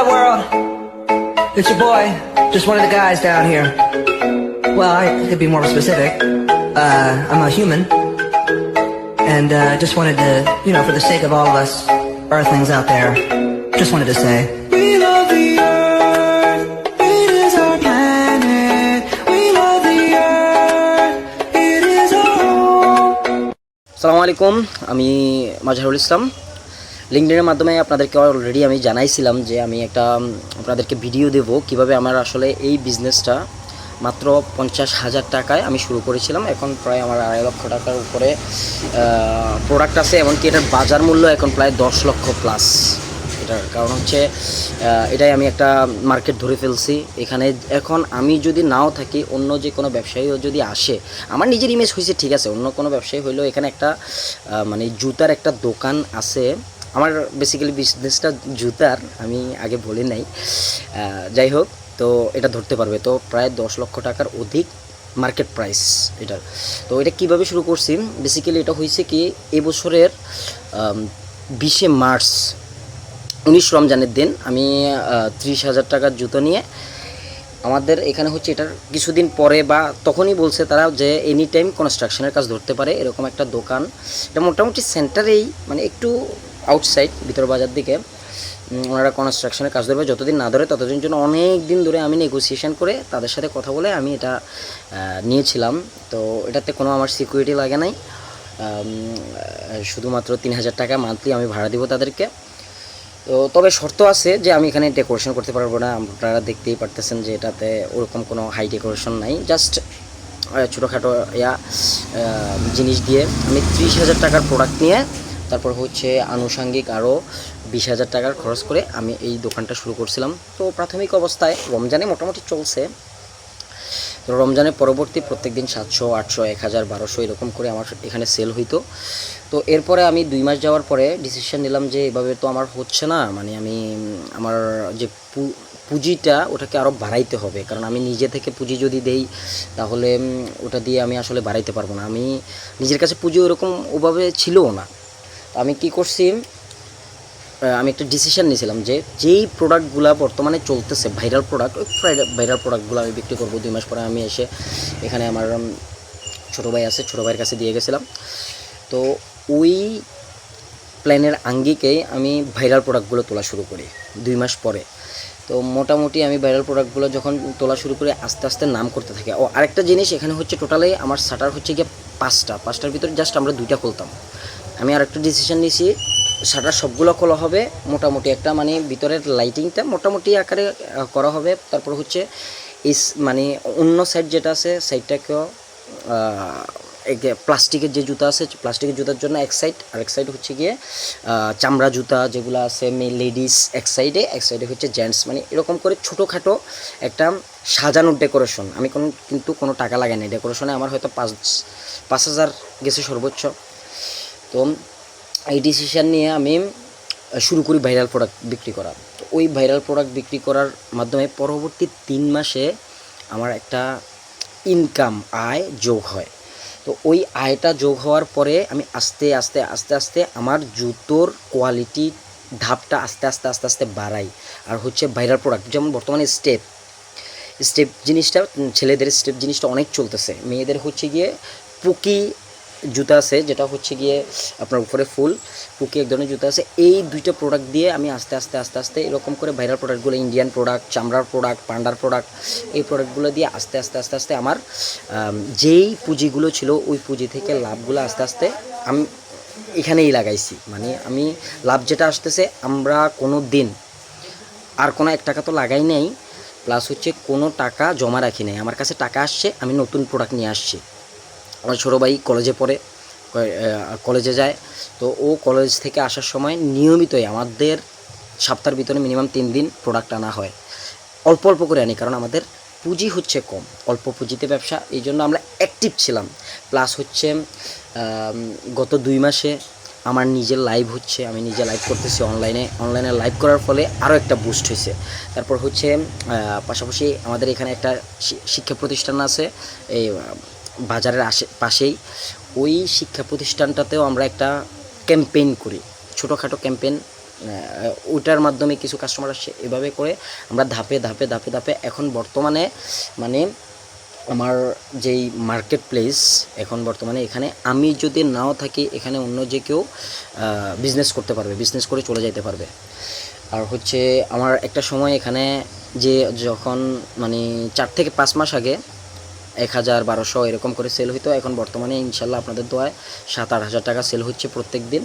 up, world? It's your boy, just one of the guys down here. Well, I could be more specific. I'm a human. And just wanted to, for the sake of all of us earthlings out there, just wanted to say, we love the earth, it is our planet. We love the earth, it is our home. আসসালামু আলাইকুম, আমি মাজহারুল ইসলাম। লিঙ্কডইনের মাধ্যমে আপনাদেরকে already আমি জানাইছিলাম যে আমি একটা আপনাদেরকে ভিডিও দেব কিভাবে আমার আসলে এই বিজনেসটা মাত্র 50,000 টাকায় আমি শুরু করেছিলাম। এখন প্রায় আমার 2.5 লক্ষ টাকার উপরে প্রোডাক্ট আছে, এমনকি এটার বাজার মূল্য এখন প্রায় 10 লক্ষ প্লাস। এটার কারণ হচ্ছে এটাই আমি একটা মার্কেট ধরে ফেলছি এখানে। এখন আমি যদি নাও থাকি, অন্য যে কোনো ব্যবসায়ীও যদি আসে, আমার নিজের ইমেজ হয়েছে ঠিক আছে, অন্য কোনো ব্যবসায়ী হইলেও এখানে একটা মানে জুতার একটা দোকান আছে। আমার বেসিক্যালি বিজনেসটা জুতার, আমি আগে বলি নাই, যাই হোক, তো এটা ধরতে পারবে। তো প্রায় 10 লক্ষ টাকার অধিক মার্কেট প্রাইস এটার। তো এটা কিভাবে শুরু করছি, বেসিক্যালি এটা হয়েছে কি এবছরের 20শে মার্চ 19 রমজানের দিন আমি 30,000 টাকার জুতো নিয়ে আমাদের এখানে হচ্ছে এটার কিছুদিন পরে বা তখনই বলছে তারা যে এনি টাইম কনস্ট্রাকশনের কাজ ধরতে পারে এরকম একটা দোকান। এটা মোটামুটি সেন্টারেই, মানে একটু আউটসাইড ভিতর বাজার দিকে ওনারা কনস্ট্রাকশনের কাজ ধরবে। যতদিন না ধরে ততদিন জন্য অনেক দিন ধরে আমি নেগোসিয়েশন করে তাদের সাথে কথা বলে আমি এটা নিয়েছিলাম। তো এটাতে কোনো আমার সিকিউরিটি লাগে নাই, শুধুমাত্র 3,000 টাকা মান্থলি আমি ভাড়া দিব তাদেরকে। তো তবে শর্ত আছে যে আমি এখানে ডেকোরেশন করতে পারবো না। আপনারা দেখতেই পারতেছেন যে এটাতে ওরকম কোনো হাই ডেকোরেশন নাই, জাস্ট ছোটোখাটো জিনিস দিয়ে আমি 30,000 টাকার প্রোডাক্ট নিয়ে তারপর হচ্ছে আনুষঙ্গিক আরও 20,000 টাকার খরচ করে আমি এই দোকানটা শুরু করছিলাম। তো প্রাথমিক অবস্থায় রমজানে মোটামুটি চলছে। তো রমজানের পরবর্তী প্রত্যেক দিন 700, 800, 1000, 1200 এরকম করে আমার এখানে সেল হইতো। তো এরপরে আমি 2 মাস যাওয়ার পরে ডিসিশন নিলাম যে এভাবে তো আমার হচ্ছে না, মানে আমি আমার যে পুঁজিটা ওটাকে আরও বাড়াইতে হবে। কারণ আমি নিজে থেকে পুঁজি যদি দেই তাহলে ওটা দিয়ে আমি আসলে বাড়াইতে পারবো না। আমি নিজের কাছে পুঁজি ওরকম ওভাবে ছিলও না। আমি কি করছি, আমি একটা ডিসিশন নিয়েছিলাম যে যেই প্রোডাক্টগুলো বর্তমানে চলতেছে ভাইরাল প্রোডাক্ট, ওই ভাইরাল প্রোডাক্টগুলো আমি বিক্রি করবো। 2 মাস পরে আমি এসে এখানে আমার ছোটো ভাই আছে, ছোটো ভাইয়ের কাছে দিয়ে গেছিলাম। তো ওই প্ল্যানের আঙ্গিকেই আমি ভাইরাল প্রোডাক্টগুলো তোলা শুরু করি 2 মাস পরে। তো মোটামুটি আমি ভাইরাল প্রোডাক্টগুলো যখন তোলা শুরু করি আস্তে আস্তে নাম করতে থাকে। ও আরেকটা জিনিস, এখানে হচ্ছে টোটালি আমার শাটার হচ্ছে গিয়ে 5টার ভিতরে জাস্ট আমরা 2টা খুলতাম। আমি আরেকটা ডিসিশন নিয়েছি, শাটার সবগুলো খোলা হবে, মোটামুটি একটা মানে ভিতরের লাইটিংটা মোটামুটি আকারে করা হবে। তারপর হচ্ছে মানে অন্য সাইড যেটা আছে সাইডটাকেও প্লাস্টিকের যে জুতা আছে, প্লাস্টিকের জুতার জন্য এক সাইড, আরেক সাইড হচ্ছে গিয়ে চামড়া জুতা যেগুলো আছে লেডিস এক সাইডে হচ্ছে জেন্টস, মানে এরকম করে ছোটোখাটো একটা সাজানোর ডেকোরেশন। আমি কিন্তু কোনো টাকা লাগাই নাই ডেকোরেশনে, আমার হয়তো 5,000 গেছে সর্বোচ্চ। তো এই ডিসিশান নিয়ে আমি শুরু করি ভাইরাল প্রোডাক্ট বিক্রি করা। তো ওই ভাইরাল প্রোডাক্ট বিক্রি করার মাধ্যমে পরবর্তী 3 মাসে আমার একটা ইনকাম আয় যোগ হয়। তো ওই আয়টা যোগ হওয়ার পরে আমি আস্তে আস্তে আমার জুতোর কোয়ালিটি ধাপটা আস্তে আস্তে বাড়াই। আর হচ্ছে ভাইরাল প্রোডাক্ট, যেমন বর্তমানে স্টেপ জিনিসটা, ছেলেদের স্টেপ জিনিসটা অনেক চলতেছে। মেয়েদের হচ্ছে গিয়ে পুকি জুতা আছে, যেটা হচ্ছে গিয়ে আপনার উপরে ফুল পুকি এক ধরনের জুতা আছে। এই 2টা প্রোডাক্ট দিয়ে আমি আস্তে আস্তে এরকম করে ভাইরাল প্রোডাক্টগুলো, ইন্ডিয়ান প্রোডাক্ট, চামড়ার প্রোডাক্ট, পান্ডার প্রোডাক্ট, এই প্রোডাক্টগুলো দিয়ে আস্তে আস্তে আমার যেই পুঁজিগুলো ছিল ওই পুঁজি থেকে লাভগুলো আস্তে আস্তে আমি এখানেই লাগাইছি। মানে আমি লাভ যেটা আসতেছে, আমরা কোনো দিন আর কোনো 1 টাকা তো লাগাই নাই, প্লাস হচ্ছে কোনো টাকা জমা রাখি নাই। আমার কাছে টাকা আসছে, আমি নতুন প্রোডাক্ট নিয়ে আসছি। আমার ছোটো ভাই কলেজে পড়ে, কলেজে যায়। তো ও কলেজ থেকে আসার সময় নিয়মিতই আমাদের সপ্তাহের ভিতরে মিনিমাম 3 দিন প্রোডাক্ট আনা হয়। অল্প অল্প করে আনি, কারণ আমাদের পুঁজি হচ্ছে কম, অল্প পুঁজিতে ব্যবসা, এই জন্য আমরা অ্যাক্টিভ ছিলাম। প্লাস হচ্ছে গত 2 মাসে আমার নিজের লাইভ হচ্ছে, আমি নিজে লাইভ করতেছি অনলাইনে লাইভ করার ফলে আরও একটা বুস্ট হয়েছে। তারপর হচ্ছে পাশাপাশি আমাদের এখানে একটা শিক্ষা প্রতিষ্ঠান আছে এই বাজারের পাশেই। ওই শিক্ষা প্রতিষ্ঠানটাতেও আমরা একটা ক্যাম্পেইন করি, ছোটোখাটো ক্যাম্পেইন ওইটার মাধ্যমে কিছু কাস্টমার আসছে, এভাবে করে আমরা ধাপে ধাপে ধাপে ধাপে এখন বর্তমানে মানে আমার যেই মার্কেট প্লেস এখন বর্তমানে এখানে আমি যদি নাও থাকি এখানে অন্য যে কেউ বিজনেস করতে পারবে, বিজনেস করে চলে যেতে পারবে। আর হচ্ছে আমার একটা সময় এখানে যে যখন মানে 4 থেকে 5 মাস আগে 1000 1200 এরকম করে সেল হইতো, এখন বর্তমানে ইনশাল্লাহ আপনাদের দোয়ায় 7-8 হাজার টাকা সেল হচ্ছে প্রত্যেক দিন।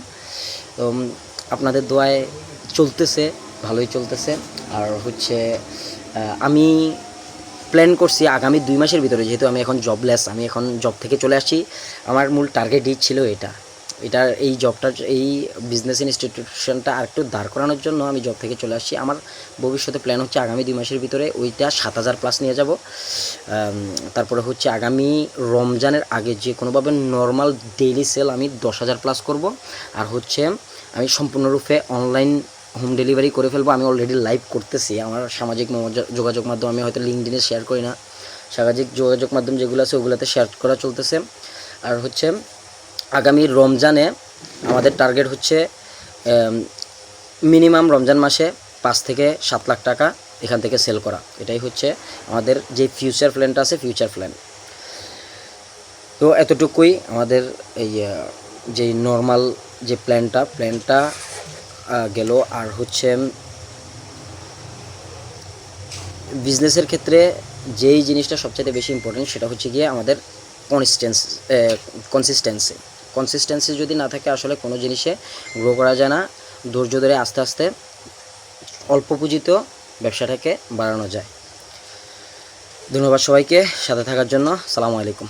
তো আপনাদের দোয়ায় চলতেছে, ভালোই চলতেছে। আর হচ্ছে আমি প্ল্যান করছি আগামী 2 মাসের ভিতরে, যেহেতু আমি এখন জবলেস, আমি এখন জব থেকে চলে আসছি, আমার মূল টার্গেটই ছিল এটার এই জবটার এই বিজনেস ইনস্টিটিউশনটা আরেকটু দাঁড় করানোর জন্য আমি জব থেকে চলে আসছি। আমার ভবিষ্যতে প্ল্যান হচ্ছে আগামী 2 মাসের ভিতরে ওইটা 7000 প্লাস নিয়ে যাব। তারপরে হচ্ছে আগামী রমজানের আগে যে কোনোভাবে নর্মাল ডেইলি সেল আমি 10,000 প্লাস করব। আর হচ্ছে আমি সম্পূর্ণরূপে অনলাইন হোম ডেলিভারি করে ফেলবো। আমি অলরেডি লাইভ করতেছি আমার সামাজিক যোগাযোগ মাধ্যম, আমি হয়তো লিঙ্কডিনে শেয়ার করি না, সামাজিক যোগাযোগ মাধ্যম যেগুলো আছে ওগুলোতে শেয়ার করা চলতেছে। আর হচ্ছে আগামী রমজানে আমাদের টার্গেট হচ্ছে মিনিমাম রমজান মাসে 5 থেকে 7 লাখ টাকা এখান থেকে সেল করা। এটাই হচ্ছে আমাদের যে ফিউচার প্ল্যানটা আছে, ফিউচার প্ল্যান। তো এতটুকুই আমাদের এই যে নর্মাল যে প্ল্যানটা গেল। আর হচ্ছে বিজনেসের ক্ষেত্রে যেই জিনিসটা সবচেয়ে বেশি ইম্পর্টেন্ট সেটা হচ্ছে গিয়ে আমাদের কনসিস্টেন্সি যদি না থাকে আসলে কোনো জিনিসে গ্রো করা যায় না। ধৈর্য ধরে আস্তে আস্তে অল্প পুঁজিতেও ব্যবসাটাকে বাড়ানো যায়। ধন্যবাদ সবাইকে সাথে থাকার জন্য। সালামু আলাইকুম।